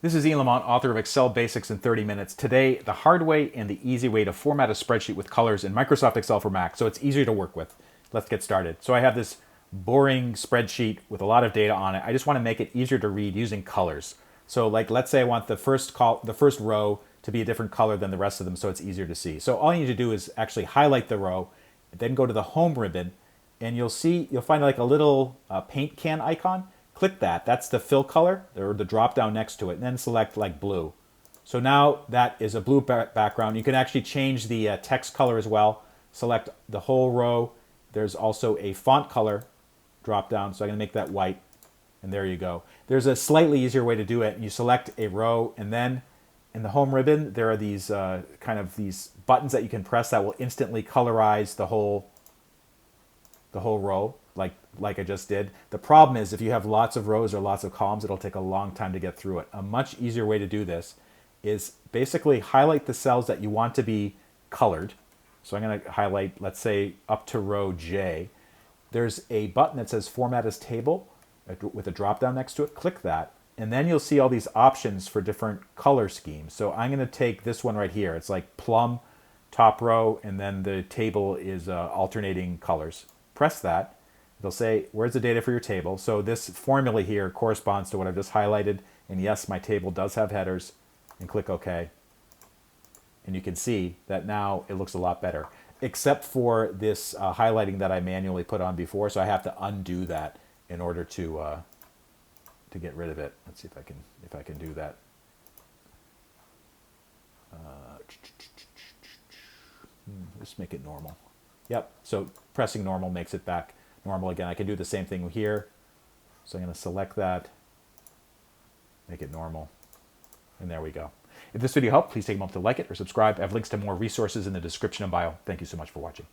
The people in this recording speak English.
This is Ian Lamont, author of Excel Basics in 30 Minutes. Today, the hard way and the easy way to format a spreadsheet with colors in Microsoft Excel for Mac so it's easier to work with. Let's get started. So I have this boring spreadsheet with a lot of data on it. I just want to make it easier to read using colors. So like, let's say I want the first row to be a different color than the rest of them so it's easier to see. So all you need to do is actually highlight the row, then go to the home ribbon, and you'll find like a little paint can icon. Click that. That's the fill color, or the drop down next to it, and then select like blue. So now that is a blue background. You can actually change the text color as well. Select the whole row. There's also a font color drop down, so I'm going to make that white, and there you go. There's a slightly easier way to do it. You select a row, and then in the home ribbon, there are these these buttons that you can press that will instantly colorize the whole row, like I just did. The problem is if you have lots of rows or lots of columns, it'll take a long time to get through it. A much easier way to do this is basically highlight the cells that you want to be colored. So I'm going to highlight, let's say, up to row J. There's a button that says Format as Table with a drop down next to it. Click that, and then you'll see all these options for different color schemes. So I'm going to take this one right here. It's like plum, top row, and then the table is alternating colors. Press that. It'll say, where's the data for your table? So this formula here corresponds to what I've just highlighted. And yes, my table does have headers. And click OK. And you can see that now it looks a lot better, except for this highlighting that I manually put on before. So I have to undo that in order to get rid of it. Let's see if I can do that. Just make it normal. Yep, so pressing normal makes it back normal again. I can do the same thing here. So I'm going to select that, make it normal, and there we go. If this video helped, please take a moment to like it or subscribe. I have links to more resources in the description and bio. Thank you so much for watching.